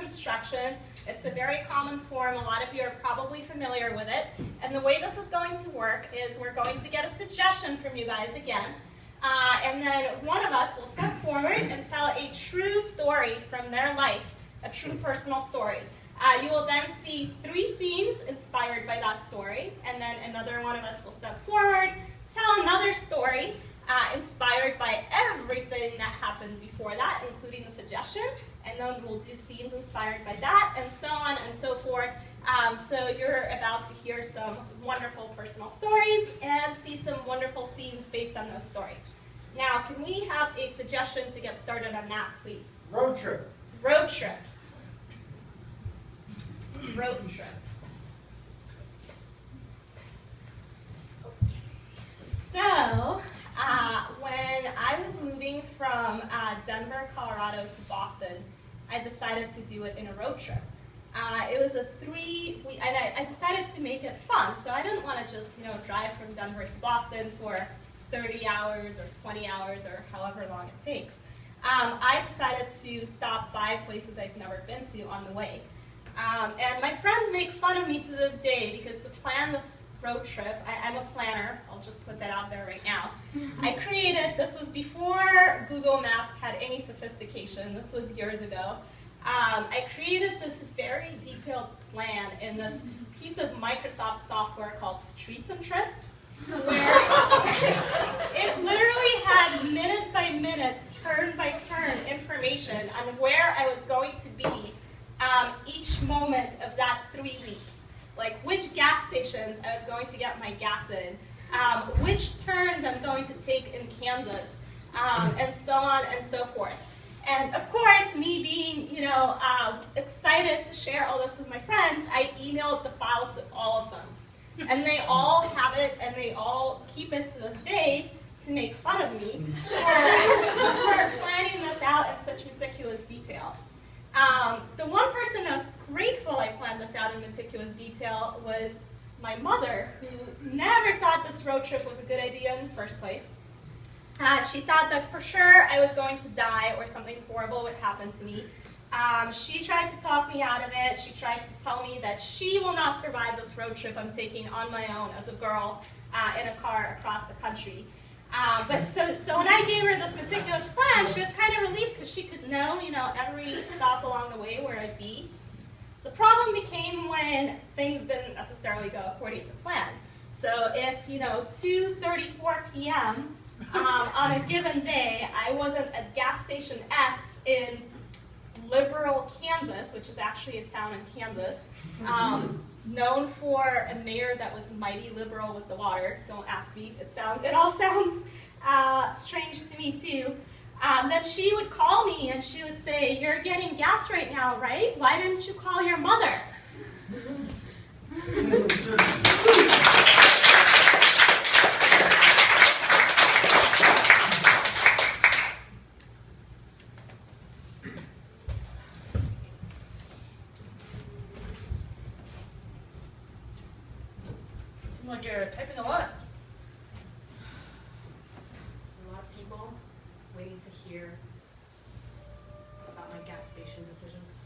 Deconstruction. It's a very common form. A lot of you are probably familiar with it. And the way this is going to work is we're going to get a suggestion from you guys again. And then one of us will step forward and tell a true story from their life, a true personal story. You will then see 3 scenes inspired by that story, and then another one of us will step forward, tell another story inspired by everything that happened before that, including the suggestion, and then we'll do scenes inspired by that, and so on and so forth. So you're about to hear some wonderful personal stories and see some wonderful scenes based on those stories. Now, can we have a suggestion to get started on that, please? Road trip. Road trip. Road trip. So, when I was moving from Denver, Colorado to Boston, I decided to do it in a road trip. It was a 3-week, and I decided to make it fun, so I didn't want to just, drive from Denver to Boston for 30 hours or 20 hours or however long it takes. I decided to stop by places I've never been to on the way. And my friends make fun of me to this day because to plan this road trip, I'm a planner, I'll just put that out there right now. I created, this was before Google Maps had any sophistication, this was years ago. I created this very detailed plan in this piece of Microsoft software called Streets and Trips, where it literally had minute by minute, turn by turn information on where I was going to be each moment of that 3 weeks. Like which gas stations I was going to get my gas in, which turns I'm going to take in Kansas, and so on and so forth. And of course, me being, excited to share all this with my friends, I emailed the file to all of them. And they all have it, and they all keep it to this day to make fun of me for planning this out in such meticulous detail. The one person that was grateful I planned this out in meticulous detail was my mother, who never thought this road trip was a good idea in the first place. She thought that for sure I was going to die or something horrible would happen to me. She tried to talk me out of it. She tried to tell me that she will not survive this road trip I'm taking on my own as a girl in a car across the country. So when I gave her this meticulous plan, she was kind of relieved because she could know, every stop along the way where I'd be. The problem became when things didn't necessarily go according to plan. So if, 2:34 p.m. On a given day, I wasn't at gas station X in Liberal, Kansas, which is actually a town in Kansas, known for a mayor that was mighty liberal with the water. Don't ask me, it all sounds strange to me too. Then she would call me and she would say, "You're getting gas right now, right? Why didn't you call your mother?" Like you're typing a lot. There's a lot of people waiting to hear about my gas station decisions.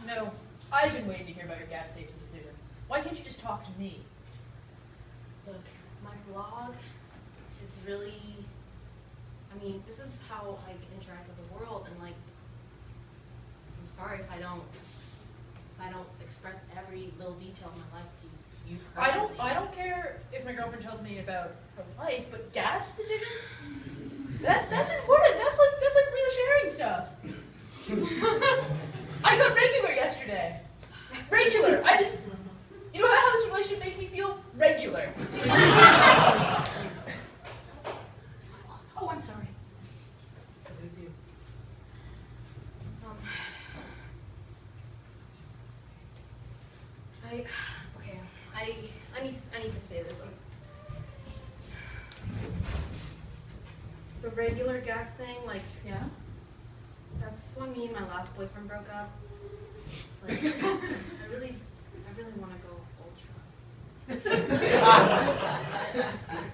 No, I've been waiting to hear about your gas station decisions. Why can't you just talk to me? Look, my blog is really, this is how I interact with the world, and I'm sorry if I don't express every little detail of my life to you personally. I don't care if my girlfriend tells me about her life, but gas decisions? That's important. That's like real sharing stuff. I got regular yesterday. Regular. You know how this relationship makes me feel? Regular. Oh, I'm sorry. I lose you. I need to say this. The regular gas thing, Yeah? that's when me and my last boyfriend broke up. It's I really want to go ultra.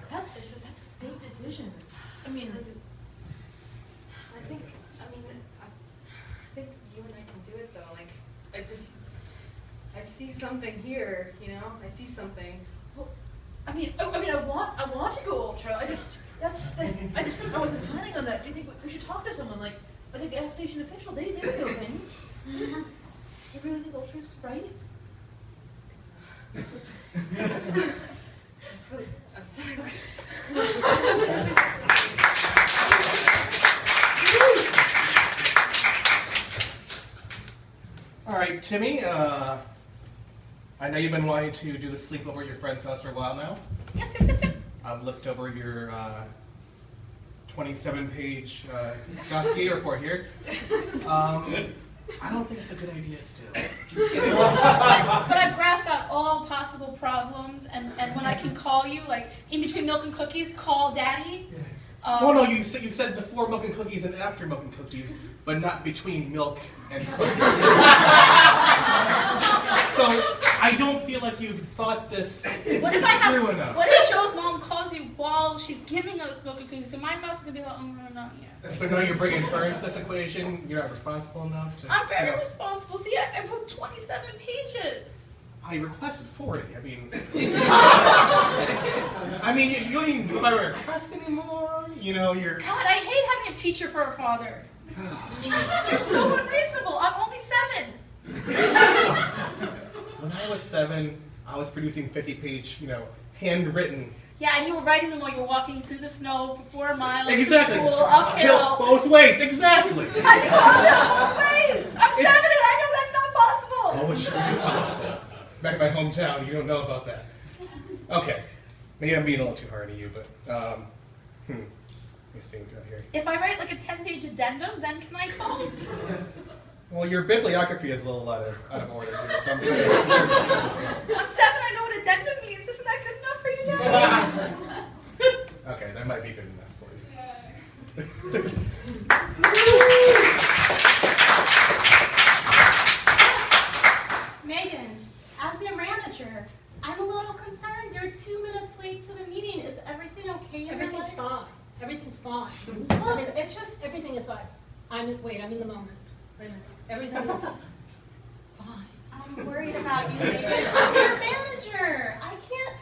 That's a big decision. I think, see something here, you know? I see something. Well, I want to go ultra. I just think I wasn't planning on that. Do you think we should talk to someone like a gas station official? They would know things. You really think ultra's right? I'm sorry. All right, Timmy, I know you've been wanting to do the sleepover at your friend's house for a while now. Yes. I've looked over your 27-page dossier report here. I don't think it's a good idea still. But I've graphed out all possible problems, and when I can call you, like in between milk and cookies, call Daddy. No, you said before milk and cookies and after milk and cookies, but not between milk and cookies. So I don't feel like you've thought this What if enough. What if Joe's mom calls you while she's giving us milk and cookies? So my mouth's gonna be like, oh no, yeah. So now you're bringing her into this equation. You're not responsible enough to. I'm very responsible. See, I put 27 pages. I requested 40. I mean, you don't even do my requests anymore. You know, you're. God, I hate having a teacher for a father. Jesus, you're so unreasonable. I'm only 7. When I was 7, I was producing 50-page, handwritten. Yeah, and you were writing them while you were walking through the snow for 4 miles Exactly. to school, uphill. Both ways, exactly. I can go uphill both ways. I'm 7 and I know that's not possible. Oh, it sure is possible. Back in my hometown, you don't know about that. Okay, maybe I'm being a little too hard on you, but let me see what we got here. If I write like a 10-page addendum, then can I call? Well, your bibliography is a little out of order here. So I'm 7, I know what addendum means. Isn't that good enough for you, Daddy? Okay, that might be good enough for you. Megan, as your manager, I'm a little concerned. You're 2 minutes late to the meeting. Is everything okay in your Everything's life? fine. Everything's fine. Look, it's just... Everything is fine. I'm in the moment. Wait a minute. Everything is fine. I'm worried about you, Megan. I'm your manager. I can't...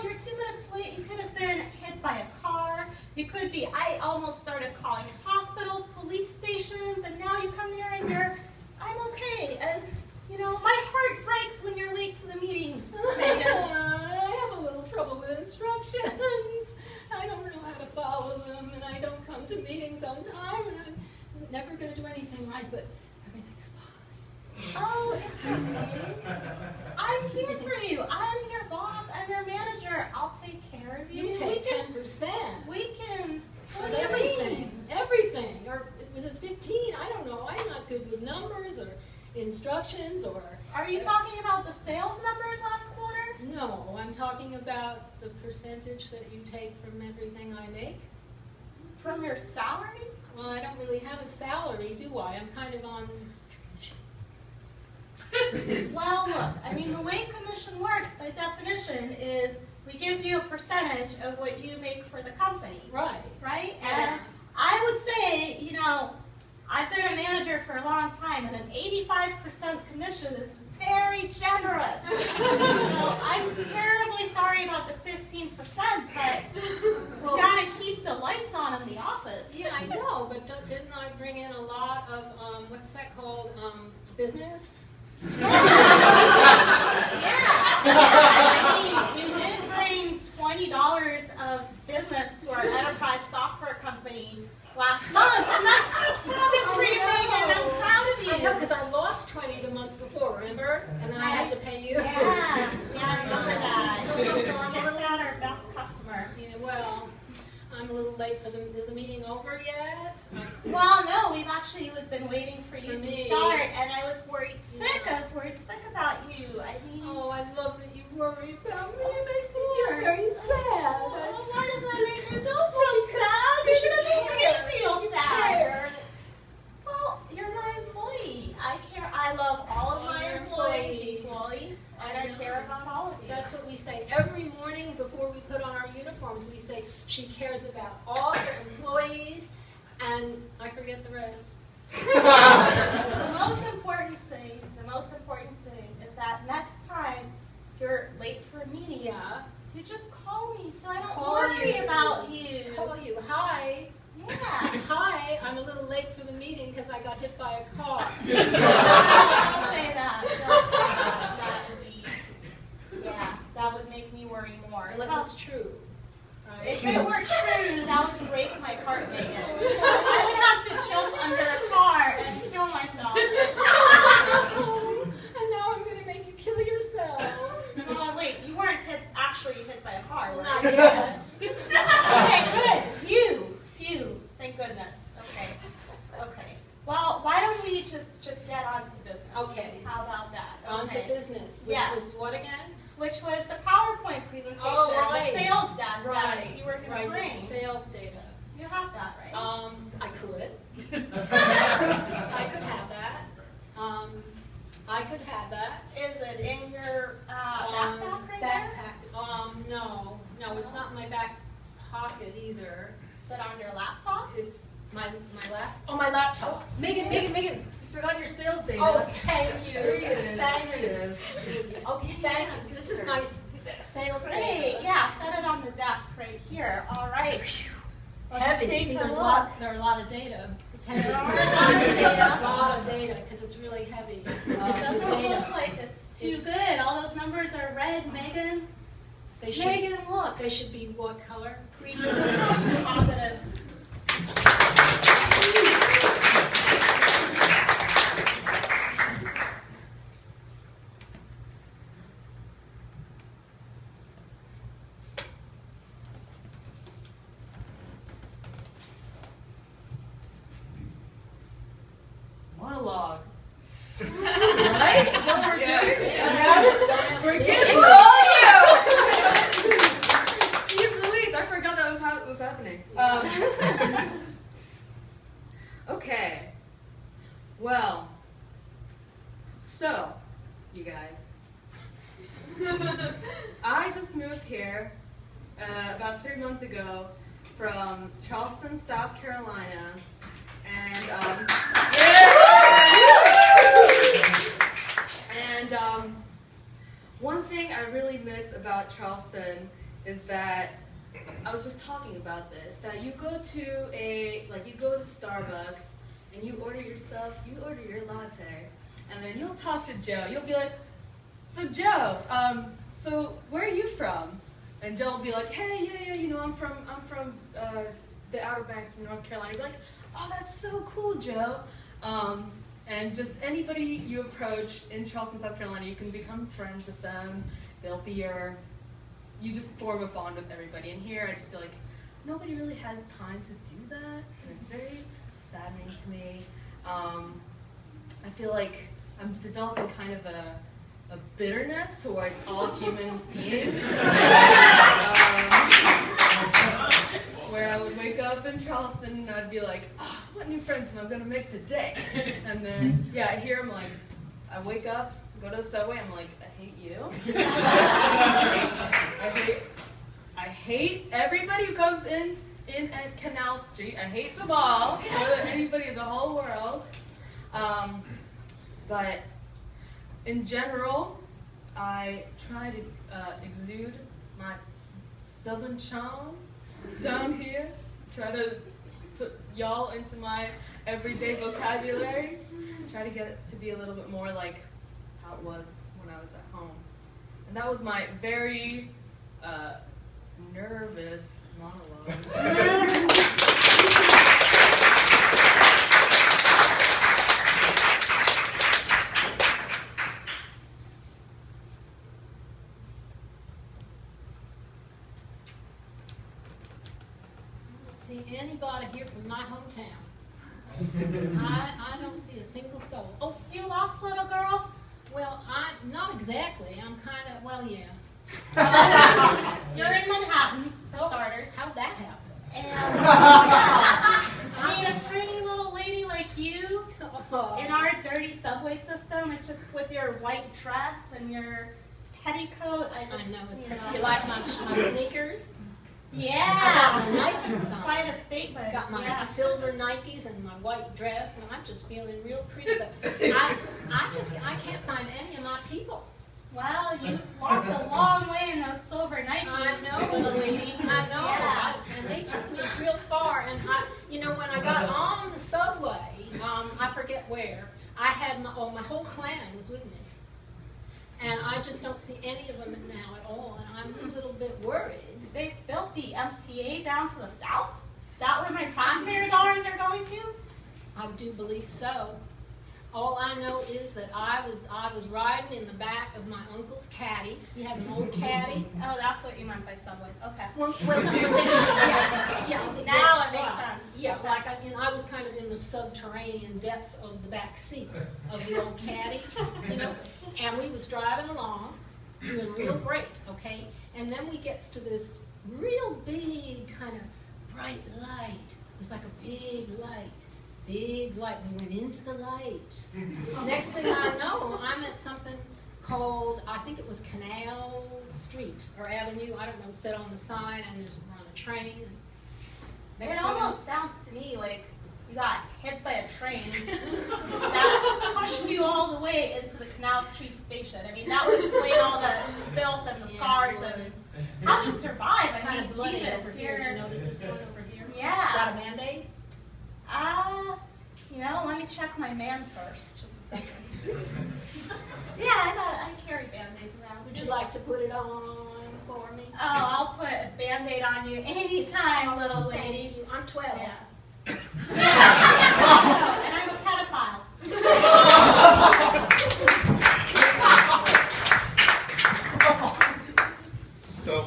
you're 2 minutes late. You could have been hit by a car. You could be... I almost started calling hospitals, police stations, and now you come here and you're... I'm okay. And, my heart breaks when you're late to the meetings, Megan. I have a little trouble with instructions. I don't know how to follow them, and I don't come to meetings on time, and I'm never going to do anything right, but everything's fine. Oh, it's okay. I'm here for you. I'm your boss. I'm your manager. I'll take care of you. You take 10%. We can... What Of do you everything. mean? Everything. Or was it 15? I don't know. I'm not good with numbers or instructions or... Are you talking about the sales numbers last quarter? No, I'm talking about the percentage that you take from everything I make. From your salary? Well, I don't really have a salary, do I? I'm kind of on commission. Well, look, the way commission works by definition is we give you a percentage of what you make for the company. Right. Right? Yeah. And I would say, I've been a manager for a long time, and an 85% commission is very generous. So I'm terribly sorry about the 15%, but we gotta keep the lights on in the office. Yeah, I know, but didn't I bring in a lot of, what's that called, business? Yeah. You did bring $20 of business to our enterprise software company last month, and that's huge progress for you, Megan. I'm proud of you. I know, because I lost 20 the month before, remember? And then I had to pay you. Yeah, I remember that. So I'm a little our best customer. Yeah, well, I'm a little late for is the meeting over yet? Well, no, we've actually been waiting for you For to me. start, and I was worried sick. Yeah. I was worried sick about you. Oh, I love that you worry about me. It makes me You're feel very so- sad. Oh, why does that make you don't feel sad? You should have made me feel You sad. care. Well, you're my employee. I care. I love all of All my your employees employees. equally, and I I know. care about all of you. That's what we say every morning before we put on our uniforms. We say she cares about all her employees, and I forget the rest. The most important thing is that next I got hit by a car. Don't say that. Don't say that. That would be, yeah, that would make me worry more. Unless it's true. Right? If it were true, that would break my heart, Megan. I would have to jump under a car and kill myself. And now I'm going to make you kill yourself. Wait, you weren't actually hit by a car, were Not you? yet. Okay, good. Phew. Thank goodness. Okay. Well, why don't we just get on to business? Okay. How about that? On to business, which Yes. was what again? Which was the PowerPoint presentation, Oh, right. the sales data Right. that you were going Right, to bring. the sales data. You have that, right? I could. I could have that. I could have that. Is it in your backpack right there? Backpack. No, it's not in my back pocket either. Is it on your laptop? It's my my laptop. Megan, you forgot your sales data. Oh, thank you. There it is. Thank There you. it is. Okay, thank you. This is my sales Great. data. Yeah, set it on the desk right here. All right. Let's Heavy. take See, a there look. are a lot of data. It's heavy. There are a lot of data. A lot of data because it's really heavy. It The doesn't data. look like it's too It's- good. All those numbers are red, Megan. They should. Megan, look. They should be what color? Green. Positive. Monologue. Right? Is that what we're doing? Yeah. We're getting Jeez Louise, I forgot that was happening. Okay. Well, so, you guys. I just moved here about 3 months ago from Charleston, South Carolina. And, one thing I really miss about Charleston is that, I was just talking about this, that you go to Starbucks and you order your latte, and then you'll talk to Joe. You'll be like, so Joe, so where are you from? And Joe will be like, hey, yeah, I'm from the Outer Banks in North Carolina. You'll be like, oh, that's so cool, Joe. And just anybody you approach in Charleston, South Carolina, you can become friends with them. They'll be you just form a bond with everybody. And here, I just feel like nobody really has time to do that, and it's very saddening to me. I feel like I'm developing kind of a bitterness towards all human beings. Where I would wake up in Charleston and I'd be like, oh, what new friends am I going to make today? And then, here I'm like, I wake up, go to the subway, I'm like, I hate you. I hate everybody who comes in at Canal Street. I hate them all, more than anybody in the whole world. But in general, I try to exude my southern charm down here. Try to put y'all into my everyday vocabulary. Try to get it to be a little bit more like how it was when I was at home. And that was my very nervous monologue. See anybody here from my hometown? I don't see a single soul. Oh, you lost, little girl? Well, not exactly. I'm kind of, yeah. You're in Manhattan, for Oh, starters. How'd that happen? And, yeah, I mean, a pretty little lady like you in our dirty subway system, it's just with your white dress and your petticoat, I know, it's you know. you like my sneakers? Yeah. I got my Nikes It's on. quite a statement. Got my yeah. silver Nikes and my white dress, and I'm just feeling real pretty. But I can't find any of my people. Well, you walked a long way in those silver Nikes, I know, little lady. I know, Yeah. and they took me real far. And when I got on the subway, I forget where. I had my whole clan was with me. And I just don't see any of them now at all, and I'm a little bit worried. They built the MTA down to the south? Is that where my taxpayer dollars are going to? I do believe so. All I know is that I was riding in the back of my uncle's caddy. He has an old caddy. Oh, that's what you meant by subway. Okay. Well, Now it makes sense. Yeah, like I was kind of in the subterranean depths of the back seat of the old caddy, you know, and we was driving along, doing real great, okay, and then we gets to this real big kind of bright light. It was like a big light. Big light. We went into the light. Next thing I know, I'm at something called, I think it was Canal Street or Avenue. I don't know. It said on the sign, and there's on a train. Next It thing I almost sounds to me like you got hit by a train that pushed you all the way into the Canal Street station. I mean, that would explain all the filth and the scars and how did you survive? I kind mean, of bloody Jesus, over here. Did you notice this one over here? Yeah. Got a Band-Aid? You know, let me check my man first. Just a second. Yeah, I carry Band-Aids around. Would you like to put it on for me? Oh, I'll put a Band-Aid on you anytime, little lady. Thank you. I'm 12. Yeah. And I'm a pedophile. So,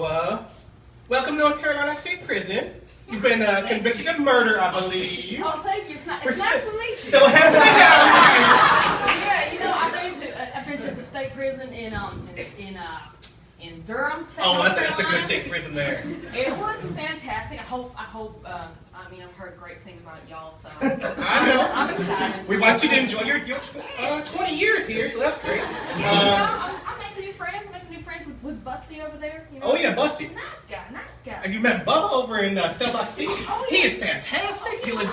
welcome to North Carolina State Prison. You've been convicted of murder, I believe. Oh, thank you. It's nice We're to meet you. So happy to have Yeah, you know, I've been to the state prison in Durham. you. Oh, that's a good state prison there. It was fantastic. I hope. I've heard great things about y'all, so I know. I'm excited. We want you to enjoy your 20 years here, so that's great. Yeah, I'm making new friends. I'm making new friends with Busty over there. You know? Oh yeah, Busty. Nice guy. Have you met Bubba over in Cell Block C? Oh, He yeah. is fantastic. You two will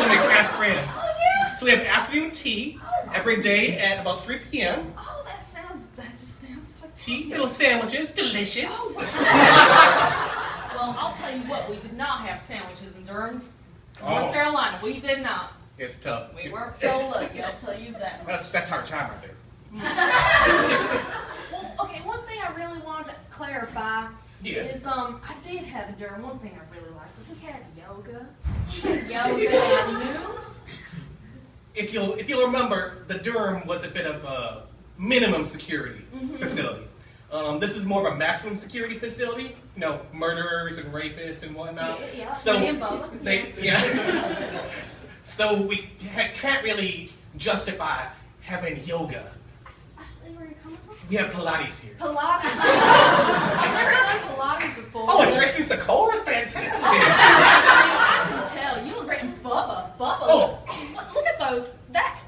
make fast friends. Oh yeah. So we have afternoon tea every day at about 3 p.m. Oh, that just sounds spectacular. Tea, little sandwiches, delicious. Oh, wow. Well, I'll tell you what, we did not have sandwiches in Durham, North Oh. Carolina. We did not. It's tough. We weren't so lucky, I'll tell you that. That's hard time right there. Well, okay, one thing I really wanted to clarify Yes. is I did have in Durham, one thing I really liked was we had yoga. We had yoga at noon. If you'll remember, the Durham was a bit of a minimum security facility. This is more of a maximum security facility. You know, murderers and rapists and whatnot. Yeah, So me and Bubba. yeah. So we can't really justify having yoga. I see where you're coming from. We have Pilates here. Pilates. I've never done Pilates before. Oh, it's right against the core? Fantastic. I can tell. You look great. And Bubba. Oh. Look at those.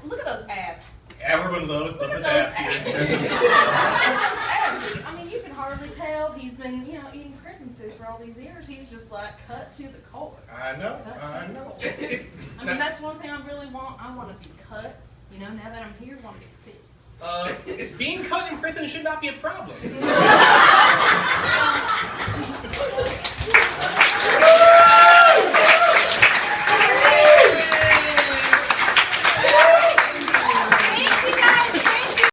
Look at those abs. Everyone loves Look at Bubba's those abs here. abs. There's a- Look at those abs. I mean, you can hardly tell he's been, eating prison food for all these years. He's just like cut to the core. I know. Cut I to the know. core. I mean, that's one thing I really want. I want to be cut. Now that I'm here, I want to get fit. Being cut in prison should not be a problem.